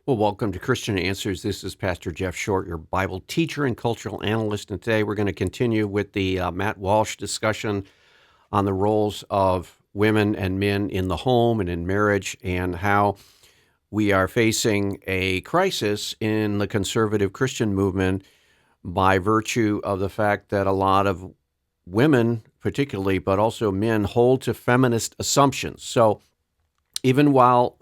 Well, welcome to Christian Answers. This is Pastor Jeff Short, your Bible teacher and cultural analyst. And today we're going to continue with the Matt Walsh discussion on the roles of women and men in the home and in marriage, and how we are facing a crisis in the conservative Christian movement by virtue of the fact that a lot of women, particularly, but also men, hold to feminist assumptions. So even while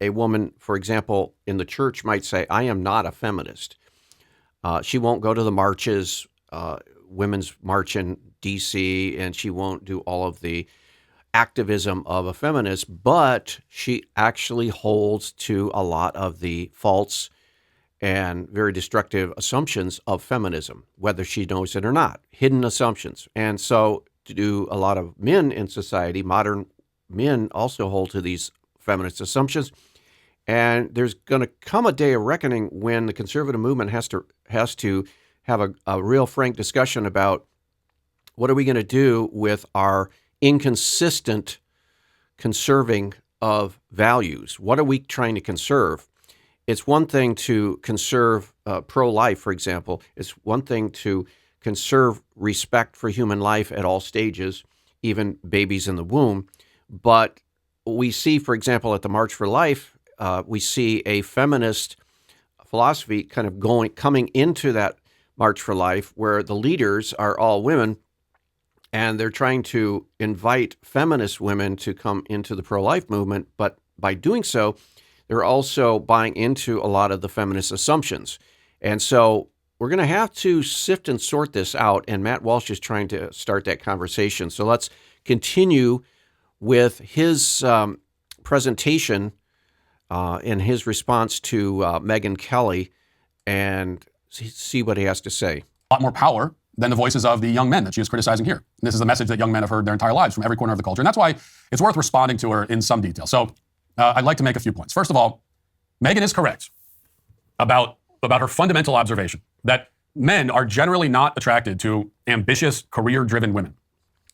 a woman, for example, in the church might say, I am not a feminist. She won't go to the marches, Women's March in D.C., and she won't do all of the activism of a feminist, but she actually holds to a lot of the false and very destructive assumptions of feminism, whether she knows it or not, hidden assumptions. And so do a lot of men in society. Modern men also hold to these feminist assumptions. And there's going to come a day of reckoning when the conservative movement has to have a real frank discussion about what are we going to do with our inconsistent conserving of values. What are we trying to conserve? It's one thing to conserve pro-life, for example. It's one thing to conserve respect for human life at all stages, even babies in the womb. But we see, for example, at the March for Life, we see a feminist philosophy kind of coming into that March for Life, where the leaders are all women, and they're trying to invite feminist women to come into the pro-life movement. But by doing so, they're also buying into a lot of the feminist assumptions. And so we're going to have to sift and sort this out, and Matt Walsh is trying to start that conversation. So let's continue with his presentation in his response to Megyn Kelly, and see what he has to say. A lot more power than the voices of the young men that she is criticizing here. And this is a message that young men have heard their entire lives from every corner of the culture. And that's why it's worth responding to her in some detail. So I'd like to make a few points. First of all, Megyn is correct about her fundamental observation that men are generally not attracted to ambitious, career-driven women.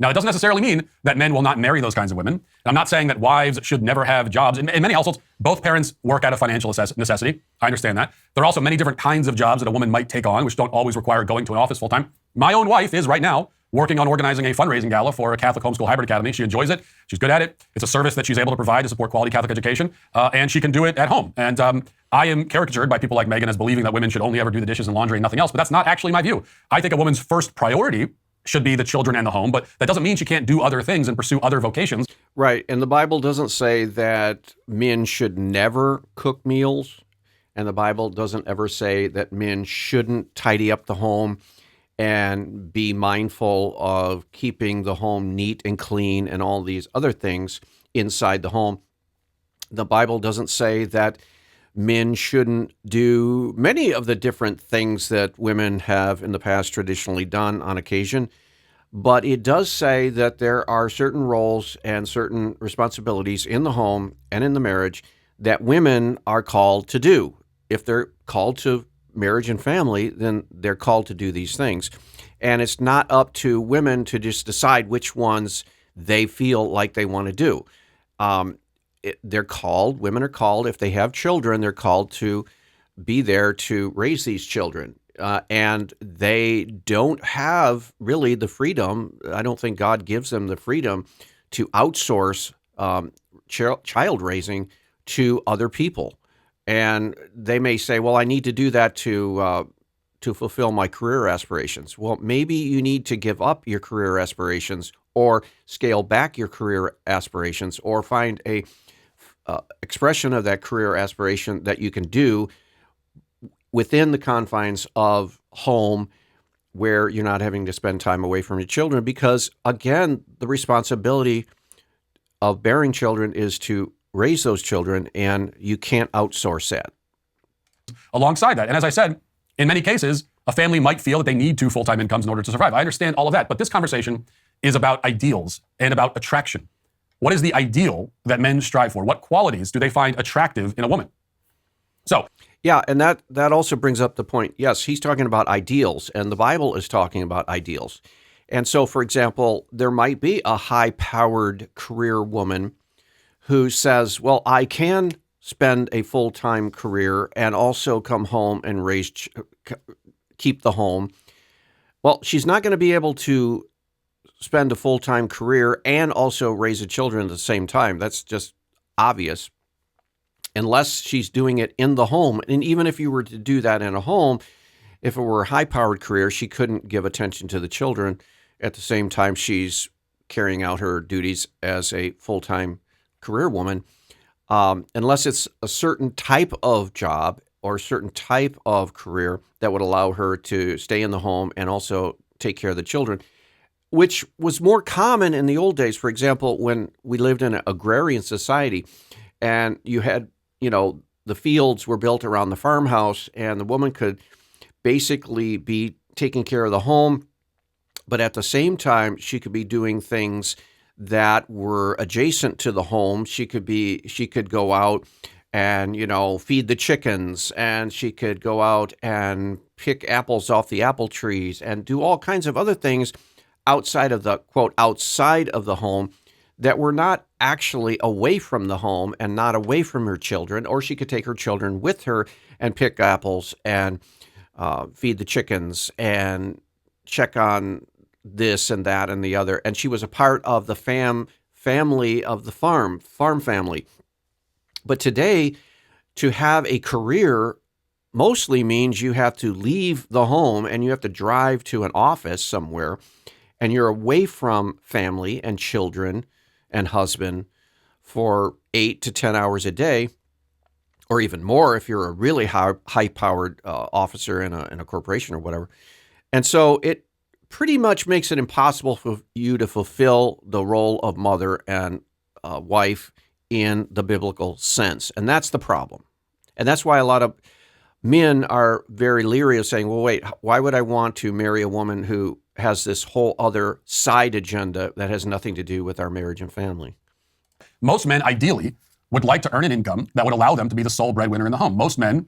Now, it doesn't necessarily mean that men will not marry those kinds of women. And I'm not saying that wives should never have jobs. In many households, both parents work out of financial necessity. I understand that. There are also many different kinds of jobs that a woman might take on, which don't always require going to an office full time. My own wife is right now working on organizing a fundraising gala for a Catholic homeschool hybrid academy. She enjoys it. She's good at it. It's a service that she's able to provide to support quality Catholic education, and she can do it at home. And I am caricatured by people like Megyn as believing that women should only ever do the dishes and laundry and nothing else, but that's not actually my view. I think a woman's first priority should be the children and the home, but that doesn't mean she can't do other things and pursue other vocations. Right, and the Bible doesn't say that men should never cook meals, and the Bible doesn't ever say that men shouldn't tidy up the home and be mindful of keeping the home neat and clean and all these other things inside the home. The Bible doesn't say that men shouldn't do many of the different things that women have in the past traditionally done on occasion, but it does say that there are certain roles and certain responsibilities in the home and in the marriage that women are called to do. If they're called to marriage and family, then they're called to do these things. And it's not up to women to just decide which ones they feel like they want to do. Women are called, if they have children, they're called to be there to raise these children. And they don't have really the freedom. I don't think God gives them the freedom to outsource child raising to other people. And they may say, well, I need to do that to fulfill my career aspirations. Well, maybe you need to give up your career aspirations or scale back your career aspirations or find a expression of that career aspiration that you can do within the confines of home where you're not having to spend time away from your children. Because, again, the responsibility of bearing children is to raise those children, and you can't outsource that. Alongside that, and as I said, in many cases, a family might feel that they need two full-time incomes in order to survive. I understand all of that, but this conversation is about ideals and about attraction. What is the ideal that men strive for? What qualities do they find attractive in a woman? So, yeah, and that also brings up the point. Yes, he's talking about ideals, and the Bible is talking about ideals. And so, for example, there might be a high-powered career woman who says, well, I can spend a full-time career and also come home and keep the home. Well, she's not going to be able to spend a full-time career and also raise the children at the same time. That's just obvious. Unless she's doing it in the home. And even if you were to do that in a home, if it were a high-powered career, she couldn't give attention to the children at the same time she's carrying out her duties as a full-time career woman, unless it's a certain type of job or a certain type of career that would allow her to stay in the home and also take care of the children, which was more common in the old days. For example, when we lived in an agrarian society and you had, the fields were built around the farmhouse and the woman could basically be taking care of the home, but at the same time, she could be doing things that were adjacent to the home. She could go out and, feed the chickens, and she could go out and pick apples off the apple trees and do all kinds of other things outside of the, quote, outside of the home that were not actually away from the home and not away from her children. Or she could take her children with her and pick apples and feed the chickens and check on this and that and the other. And she was a part of the family of the farm family. But today, to have a career mostly means you have to leave the home and you have to drive to an office somewhere, and you're away from family and children and husband for 8 to 10 hours a day, or even more if you're a really high-powered officer in a corporation or whatever. And so it pretty much makes it impossible for you to fulfill the role of mother and wife in the biblical sense. And that's the problem. And that's why a lot of men are very leery of saying, well, wait, why would I want to marry a woman who has this whole other side agenda that has nothing to do with our marriage and family? Most men, ideally, would like to earn an income that would allow them to be the sole breadwinner in the home. Most men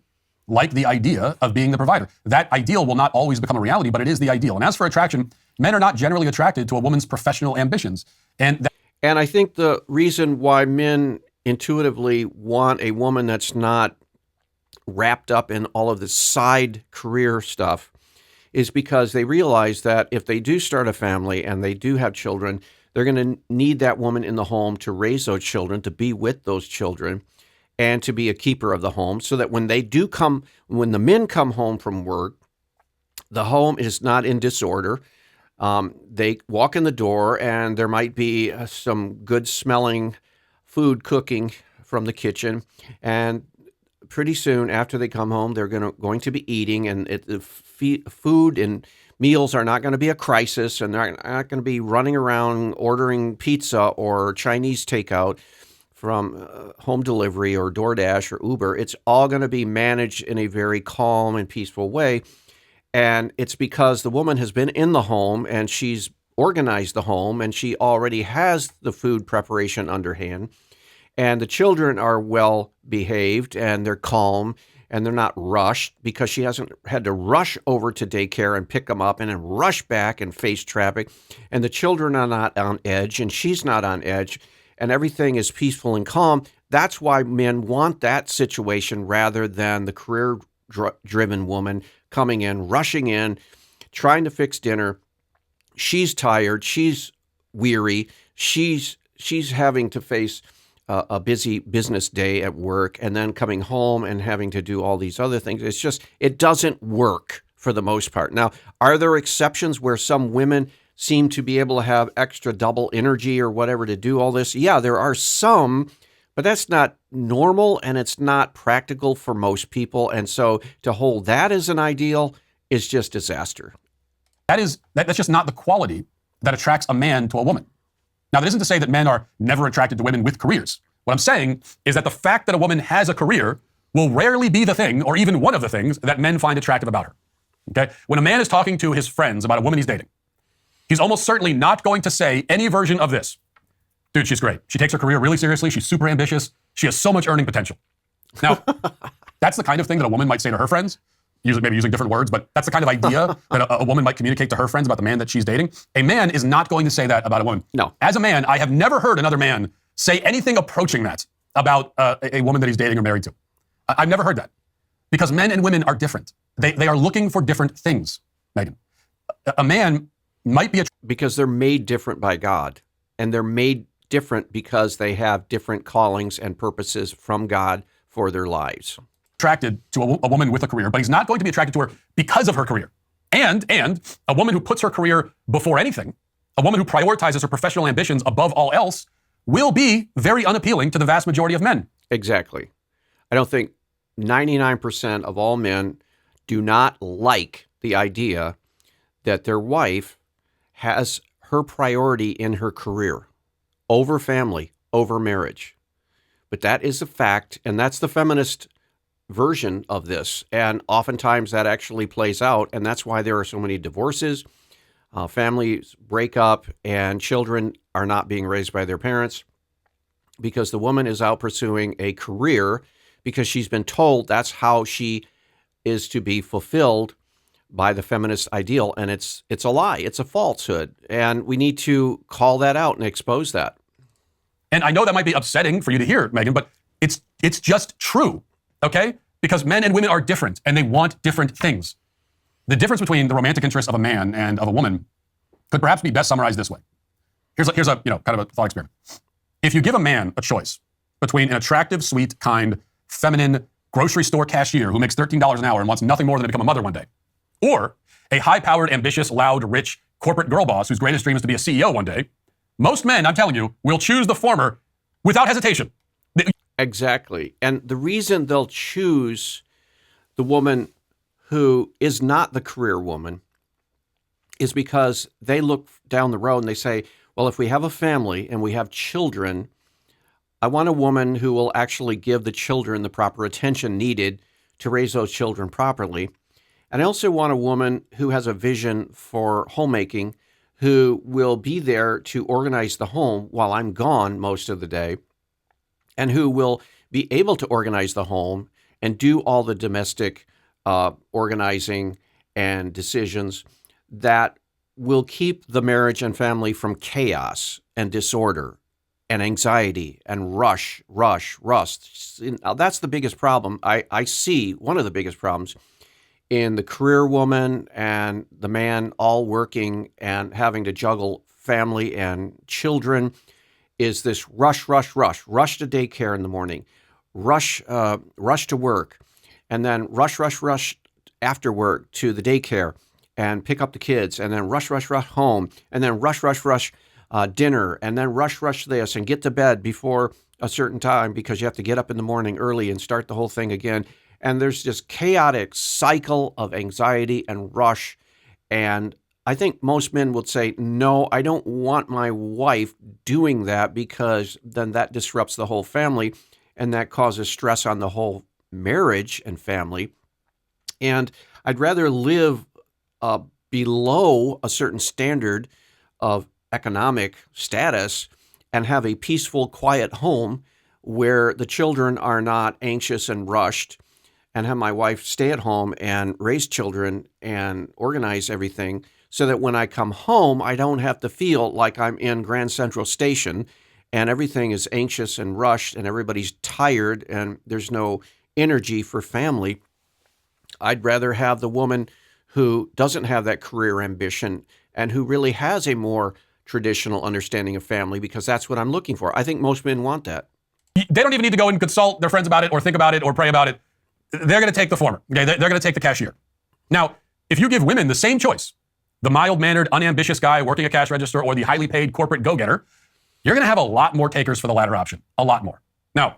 like the idea of being the provider. That ideal will not always become a reality, but it is the ideal. And as for attraction, men are not generally attracted to a woman's professional ambitions. And I think the reason why men intuitively want a woman that's not wrapped up in all of this side career stuff is because they realize that if they do start a family and they do have children, they're going to need that woman in the home to raise those children, to be with those children, and to be a keeper of the home, so that when the men come home from work, the home is not in disorder. They walk in the door and there might be some good smelling food cooking from the kitchen. And pretty soon after they come home, they're going to be eating, and food and meals are not going to be a crisis, and they're not going to be running around ordering pizza or Chinese takeout from home delivery or DoorDash or Uber. It's all going to be managed in a very calm and peaceful way. And it's because the woman has been in the home and she's organized the home and she already has the food preparation underhand. And the children are well behaved and they're calm and they're not rushed, because she hasn't had to rush over to daycare and pick them up and then rush back and face traffic. And the children are not on edge and she's not on edge, and everything is peaceful and calm. That's why men want that situation rather than the career-driven woman coming in, rushing in, trying to fix dinner. She's tired. She's weary. She's having to face a busy business day at work and then coming home and having to do all these other things. It's just, it doesn't work for the most part. Now, are there exceptions where some women seem to be able to have extra double energy or whatever to do all this? Yeah, there are some, but that's not normal and it's not practical for most people. And so to hold that as an ideal is just disaster. that's just not the quality that attracts a man to a woman. Now, that isn't to say that men are never attracted to women with careers. What I'm saying is that the fact that a woman has a career will rarely be the thing, or even one of the things, that men find attractive about her. Okay? When a man is talking to his friends about a woman he's dating, he's almost certainly not going to say any version of this. Dude, she's great. She takes her career really seriously. She's super ambitious. She has so much earning potential. Now, that's the kind of thing that a woman might say to her friends, maybe using different words, but that's the kind of idea that a woman might communicate to her friends about the man that she's dating. A man is not going to say that about a woman. No. As a man, I have never heard another man say anything approaching that about a woman that he's dating or married to. I've never heard that. Because men and women are different. They are looking for different things, Megan. A man might be because they're made different by God, and they're made different because they have different callings and purposes from God for their lives. Attracted to a woman with a career, but he's not going to be attracted to her because of her career. And a woman who puts her career before anything, a woman who prioritizes her professional ambitions above all else, will be very unappealing to the vast majority of men. Exactly. I don't think 99% of all men do not like the idea that their wife has her priority in her career over family, over marriage. But that is a fact, and that's the feminist version of this. And oftentimes that actually plays out, and that's why there are so many divorces, families break up, and children are not being raised by their parents because the woman is out pursuing a career because she's been told that's how she is to be fulfilled by the feminist ideal. And it's a lie. It's a falsehood. And we need to call that out and expose that. And I know that might be upsetting for you to hear, Megan, but it's just true, okay? Because men and women are different, and they want different things. The difference between the romantic interests of a man and of a woman could perhaps be best summarized this way. Here's a kind of a thought experiment. If you give a man a choice between an attractive, sweet, kind, feminine grocery store cashier who makes $13 an hour and wants nothing more than to become a mother one day, or a high-powered, ambitious, loud, rich corporate girl boss whose greatest dream is to be a CEO one day, most men, I'm telling you, will choose the former without hesitation. Exactly. And the reason they'll choose the woman who is not the career woman is because they look down the road and they say, well, if we have a family and we have children, I want a woman who will actually give the children the proper attention needed to raise those children properly. And I also want a woman who has a vision for homemaking, who will be there to organize the home while I'm gone most of the day, and who will be able to organize the home and do all the domestic organizing and decisions that will keep the marriage and family from chaos and disorder and anxiety and rush. Now, that's the biggest problem. I see one of the biggest problems in the career woman and the man all working and having to juggle family and children is this rush to daycare in the morning, rush to work, and then rush after work to the daycare and pick up the kids, and then rush home, and then rush dinner, and then rush this and get to bed before a certain time because you have to get up in the morning early and start the whole thing again. And there's this chaotic cycle of anxiety and rush. And I think most men would say, no, I don't want my wife doing that because then that disrupts the whole family and that causes stress on the whole marriage and family. And I'd rather live below a certain standard of economic status and have a peaceful, quiet home where the children are not anxious and rushed, and have my wife stay at home and raise children and organize everything so that when I come home, I don't have to feel like I'm in Grand Central Station and everything is anxious and rushed and everybody's tired and there's no energy for family. I'd rather have the woman who doesn't have that career ambition and who really has a more traditional understanding of family, because that's what I'm looking for. I think most men want that. They don't even need to go and consult their friends about it or think about it or pray about it. They're going to take the former. Okay? They're going to take the cashier. Now, if you give women the same choice, the mild-mannered, unambitious guy working a cash register or the highly paid corporate go-getter, you're going to have a lot more takers for the latter option. A lot more. Now,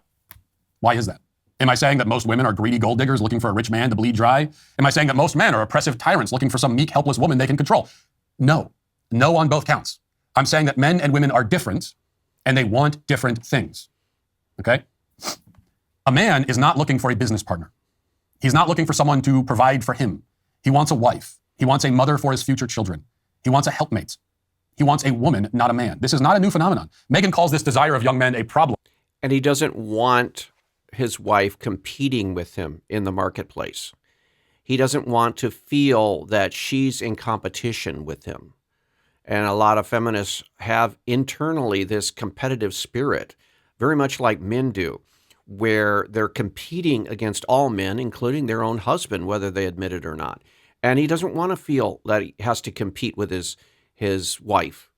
why is that? Am I saying that most women are greedy gold diggers looking for a rich man to bleed dry? Am I saying that most men are oppressive tyrants looking for some meek, helpless woman they can control? No. No on both counts. I'm saying that men and women are different, and they want different things. Okay? A man is not looking for a business partner. He's not looking for someone to provide for him. He wants a wife. He wants a mother for his future children. He wants a helpmate. He wants a woman, not a man. This is not a new phenomenon. Megan calls this desire of young men a problem. And he doesn't want his wife competing with him in the marketplace. He doesn't want to feel that she's in competition with him. And a lot of feminists have internally this competitive spirit very much like men do, where they're competing against all men, including their own husband, whether they admit it or not. And he doesn't want to feel that he has to compete with his wife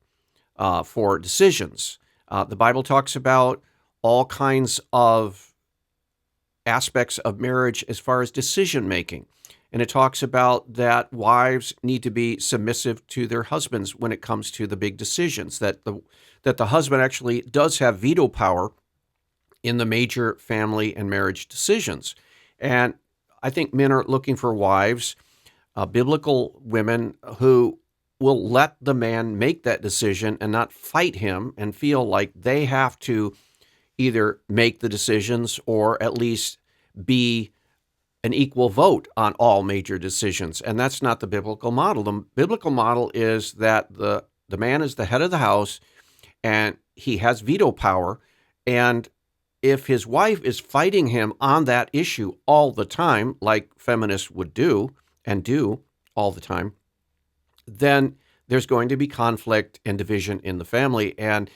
for decisions. The Bible talks about all kinds of aspects of marriage as far as decision making. And it talks about that wives need to be submissive to their husbands when it comes to the big decisions, that the husband actually does have veto power in the major family and marriage decisions. And I think men are looking for wives, biblical women who will let the man make that decision and not fight him and feel like they have to either make the decisions or at least be an equal vote on all major decisions. And that's not the biblical model. The biblical model is that the man is the head of the house and he has veto power. And if his wife is fighting him on that issue all the time, like feminists would do and do all the time, then there's going to be conflict and division in the family. And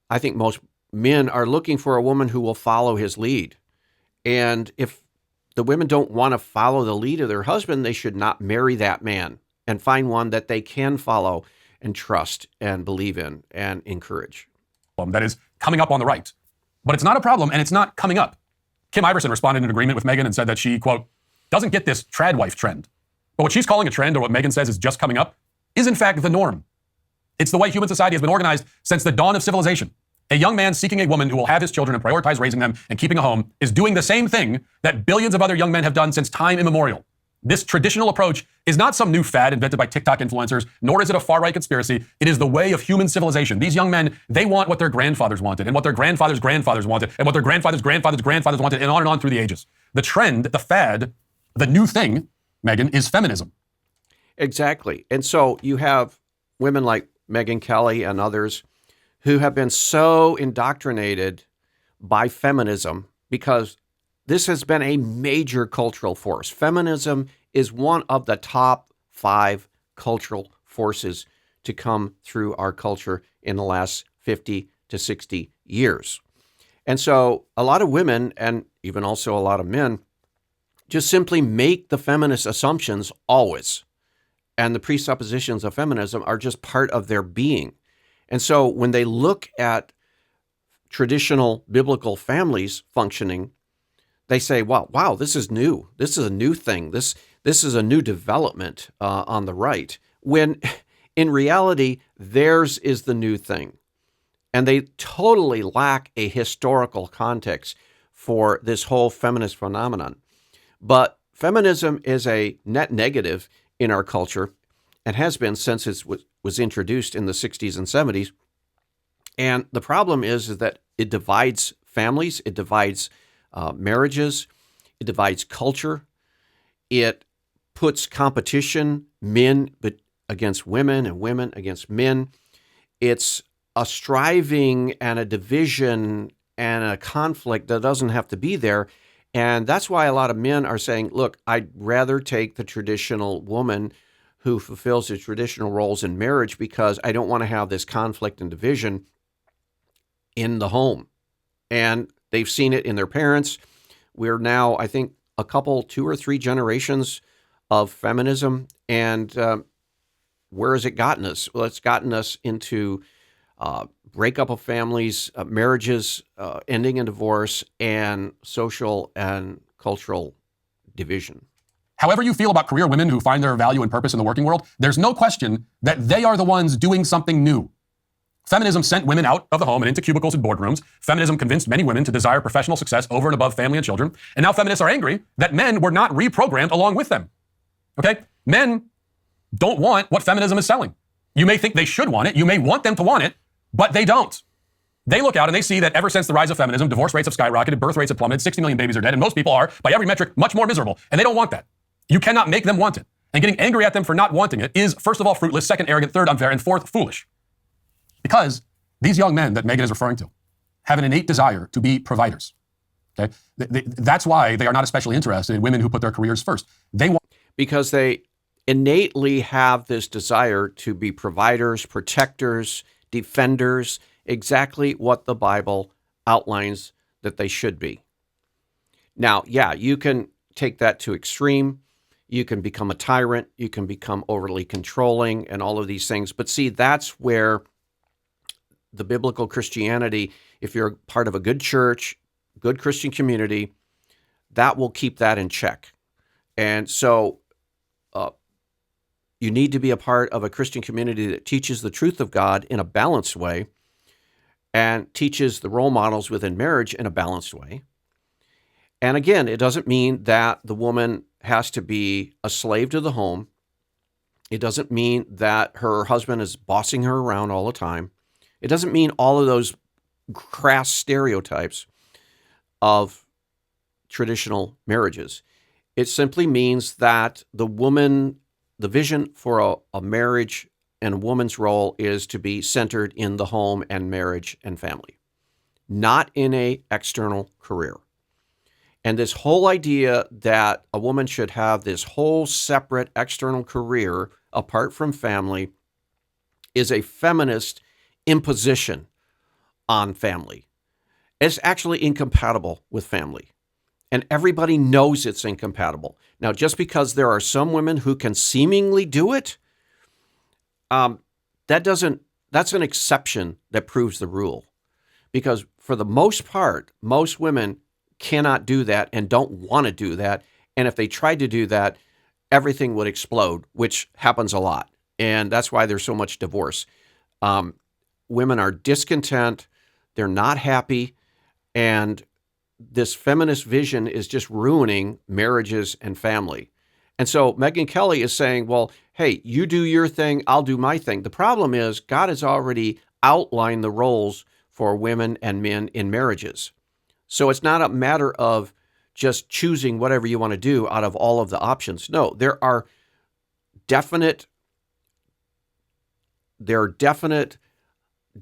I think most men are looking for a woman who will follow his lead. And if the women don't want to follow the lead of their husband, they should not marry that man and find one that they can follow and trust and believe in and encourage. That is coming up on the right. But it's not a problem, and it's not coming up. Kim Iverson responded in agreement with Megyn and said that she, quote, doesn't get this trad wife trend. But what she's calling a trend, or what Megyn says is just coming up, is in fact the norm. It's the way human society has been organized since the dawn of civilization. A young man seeking a woman who will have his children and prioritize raising them and keeping a home is doing the same thing that billions of other young men have done since time immemorial. This traditional approach is not some new fad invented by TikTok influencers, nor is it a far-right conspiracy. It is the way of human civilization. These young men, they want what their grandfathers wanted, and what their grandfathers' grandfathers wanted, and what their grandfathers' grandfathers' grandfathers wanted, and on through the ages. The trend, the fad, the new thing, Megyn, is feminism. Exactly. And so you have women like Megyn Kelly and others who have been so indoctrinated by feminism because this has been a major cultural force. Feminism is one of the top 5 cultural forces to come through our culture in the last 50 to 60 years. And so a lot of women, and even also a lot of men, just simply make the feminist assumptions always. And the presuppositions of feminism are just part of their being. And so when they look at traditional biblical families functioning, they say, wow, this is new. This is a new thing. This is a new development on the right. When in reality, theirs is the new thing. And they totally lack a historical context for this whole feminist phenomenon. But feminism is a net negative in our culture and has been since it was introduced in the 60s and 70s. And the problem is that it divides families, it divides marriages, it divides culture, it puts competition, men against women and women against men. It's a striving and a division and a conflict that doesn't have to be there. And that's why a lot of men are saying, look, I'd rather take the traditional woman who fulfills the traditional roles in marriage because I don't want to have this conflict and division in the home. And they've seen it in their parents. We're now, I think, a couple, 2 or 3 generations of feminism. And where has it gotten us? Well, it's gotten us into breakup of families, marriages ending in divorce, and social and cultural division. However you feel about career women who find their value and purpose in the working world, there's no question that they are the ones doing something new. Feminism sent women out of the home and into cubicles and boardrooms. Feminism convinced many women to desire professional success over and above family and children. And now feminists are angry that men were not reprogrammed along with them. Okay? Men don't want what feminism is selling. You may think they should want it. You may want them to want it, but they don't. They look out and they see that ever since the rise of feminism, divorce rates have skyrocketed, birth rates have plummeted, 60 million babies are dead, and most people are, by every metric, much more miserable. And they don't want that. You cannot make them want it. And getting angry at them for not wanting it is, first of all, fruitless, second, arrogant, third, unfair, and fourth, foolish. Because these young men that Megyn is referring to have an innate desire to be providers. Okay? That's why they are not especially interested in women who put their careers first. Because they innately have this desire to be providers, protectors, defenders, exactly what the Bible outlines that they should be. Now, yeah, you can take that to extreme. You can become a tyrant. You can become overly controlling and all of these things. But see, that's where the biblical Christianity, if you're part of a good church, good Christian community, that will keep that in check. And so you need to be a part of a Christian community that teaches the truth of God in a balanced way and teaches the role models within marriage in a balanced way. And again, it doesn't mean that the woman has to be a slave to the home. It doesn't mean that her husband is bossing her around all the time. It doesn't mean all of those crass stereotypes of traditional marriages. It simply means that the vision for a marriage and a woman's role is to be centered in the home and marriage and family, not in an external career. And this whole idea that a woman should have this whole separate external career apart from family is a feminist imposition on family. It's actually incompatible with family. And everybody knows it's incompatible. Now, just because there are some women who can seemingly do it, that's an exception that proves the rule. Because for the most part, most women cannot do that and don't want to do that. And if they tried to do that, everything would explode, which happens a lot. And that's why there's so much divorce. Women are discontent, they're not happy, and this feminist vision is just ruining marriages and family. And so Megyn Kelly is saying, well, hey, you do your thing, I'll do my thing. The problem is God has already outlined the roles for women and men in marriages. So it's not a matter of just choosing whatever you want to do out of all of the options. No, there are definite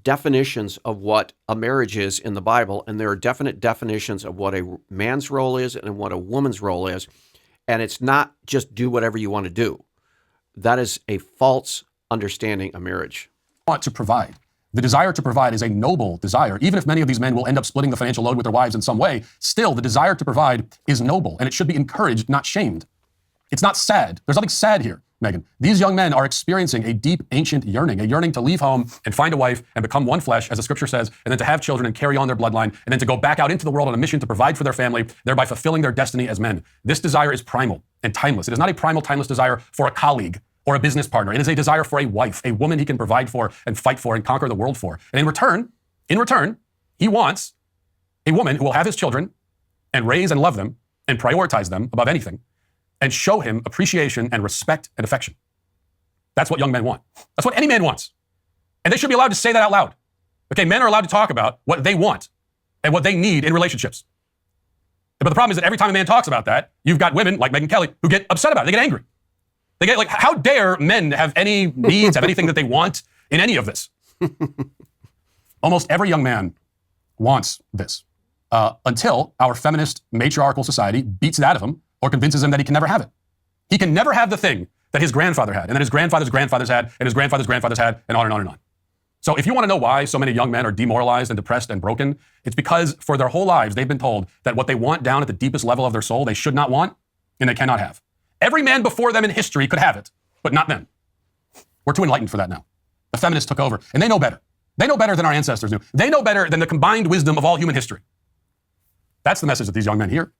definitions of what a marriage is in the Bible, and there are definite definitions of what a man's role is and what a woman's role is. And it's not just do whatever you want to do. That is a false understanding of marriage. Want to provide. The desire to provide is a noble desire. Even if many of these men will end up splitting the financial load with their wives in some way, still the desire to provide is noble, and it should be encouraged, not shamed. It's not sad. There's nothing sad here, Megyn. These young men are experiencing a deep, ancient yearning, a yearning to leave home and find a wife and become one flesh, as the scripture says, and then to have children and carry on their bloodline, and then to go back out into the world on a mission to provide for their family, thereby fulfilling their destiny as men. This desire is primal and timeless. It is not a primal, timeless desire for a colleague or a business partner. It is a desire for a wife, a woman he can provide for and fight for and conquer the world for. And in return, he wants a woman who will have his children and raise and love them and prioritize them above anything and show him appreciation and respect and affection. That's what young men want. That's what any man wants. And they should be allowed to say that out loud. Okay, men are allowed to talk about what they want and what they need in relationships. But the problem is that every time a man talks about that, you've got women like Megyn Kelly who get upset about it. They get angry. They get like, how dare men have any needs, have anything that they want in any of this? Almost every young man wants this until our feminist matriarchal society beats it out of him or convinces him that he can never have it. He can never have the thing that his grandfather had, and that his grandfather's grandfathers had, and his grandfather's grandfathers had, and on and on and on. So if you want to know why so many young men are demoralized and depressed and broken, it's because for their whole lives, they've been told that what they want down at the deepest level of their soul, they should not want, and they cannot have. Every man before them in history could have it, but not them. We're too enlightened for that now. The feminists took over, and they know better. They know better than our ancestors knew. They know better than the combined wisdom of all human history. That's the message that these young men hear.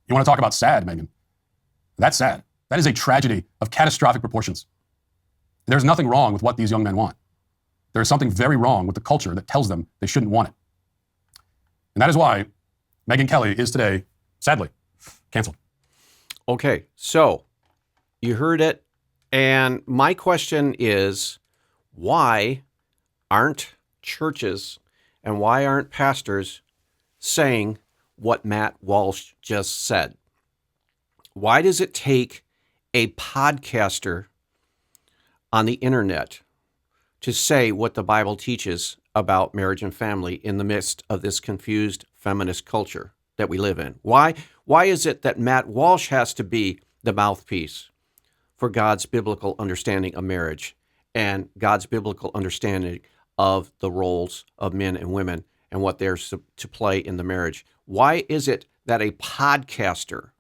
You want to talk about sad, Megyn? That's sad. That is a tragedy of catastrophic proportions. There's nothing wrong with what these young men want. There is something very wrong with the culture that tells them they shouldn't want it. And that is why Megyn Kelly is today, sadly, canceled. Okay, so you heard it. And my question is, why aren't churches and why aren't pastors saying what Matt Walsh just said? Why does it take a podcaster on the internet to say what the Bible teaches about marriage and family in the midst of this confused feminist culture that we live in? Why is it that Matt Walsh has to be the mouthpiece for God's biblical understanding of marriage and God's biblical understanding of the roles of men and women? and what they're to play in the marriage. Why is it that a podcaster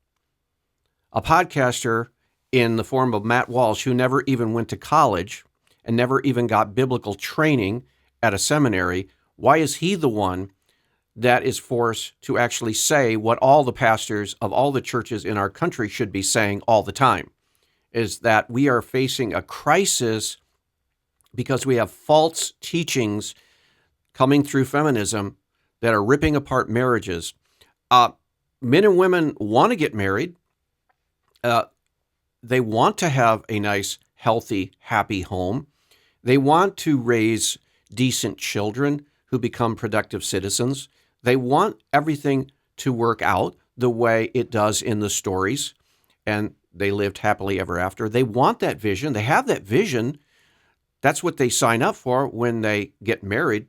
in the form of Matt Walsh, who never even went to college and never even got biblical training at a seminary, why is he the one that is forced to actually say what all the pastors of all the churches in our country should be saying all the time? Is that we are facing a crisis because we have false teachings coming through feminism that are ripping apart marriages. Men and women want to get married. They want to have a nice, healthy, happy home. They want to raise decent children who become productive citizens. They want everything to work out the way it does in the stories, and they lived happily ever after. They want that vision. They have that vision. That's what they sign up for when they get married.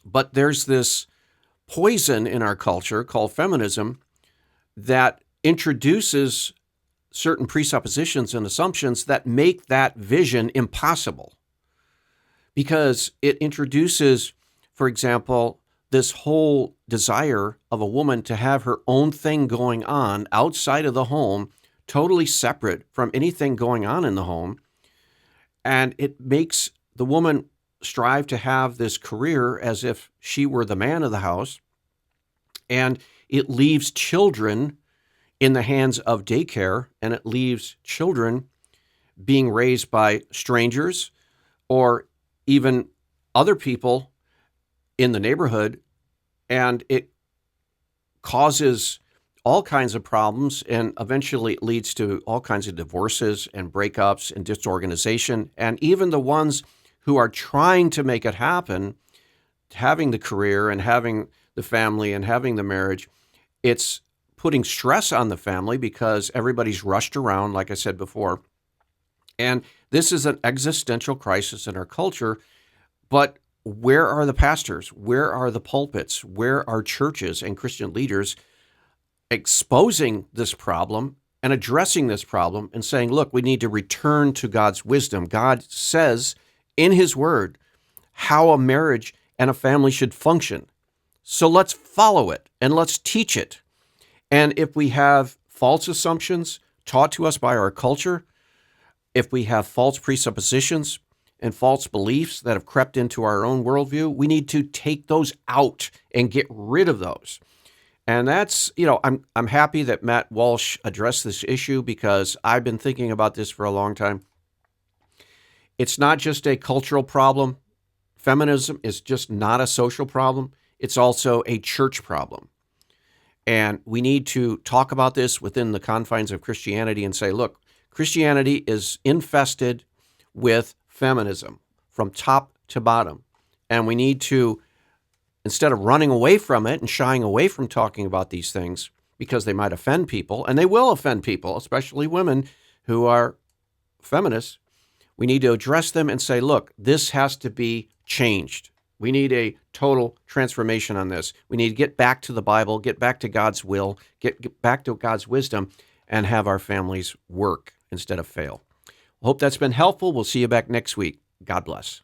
But there's this poison in our culture called feminism that introduces certain presuppositions and assumptions that make that vision impossible, because it introduces, for example, this whole desire of a woman to have her own thing going on outside of the home, totally separate from anything going on in the home. And it makes the woman strive to have this career as if she were the man of the house. And it leaves children in the hands of daycare, and it leaves children being raised by strangers or even other people in the neighborhood, and it causes all kinds of problems, and eventually it leads to all kinds of divorces and breakups and disorganization. And even the ones who are trying to make it happen, having the career and having the family and having the marriage, it's putting stress on the family because everybody's rushed around, like I said before. And this is an existential crisis in our culture. But where are the pastors? Where are the pulpits? Where are churches and Christian leaders exposing this problem and addressing this problem and saying, look, we need to return to God's wisdom. God says in his word how a marriage and a family should function. So let's follow it and let's teach it. And if we have false assumptions taught to us by our culture, if we have false presuppositions and false beliefs that have crept into our own worldview, we need to take those out and get rid of those. And that's, I'm happy that Matt Walsh addressed this issue because I've been thinking about this for a long time. It's not just a cultural problem. Feminism is just not a social problem. It's also a church problem. And we need to talk about this within the confines of Christianity and say, look, Christianity is infested with feminism from top to bottom. And we need to, instead of running away from it and shying away from talking about these things because they might offend people, and they will offend people, especially women who are feminists, we need to address them and say, look, this has to be changed. We need a total transformation on this. We need to get back to the Bible, get back to God's will, get back to God's wisdom, and have our families work instead of fail. Hope that's been helpful. We'll see you back next week. God bless.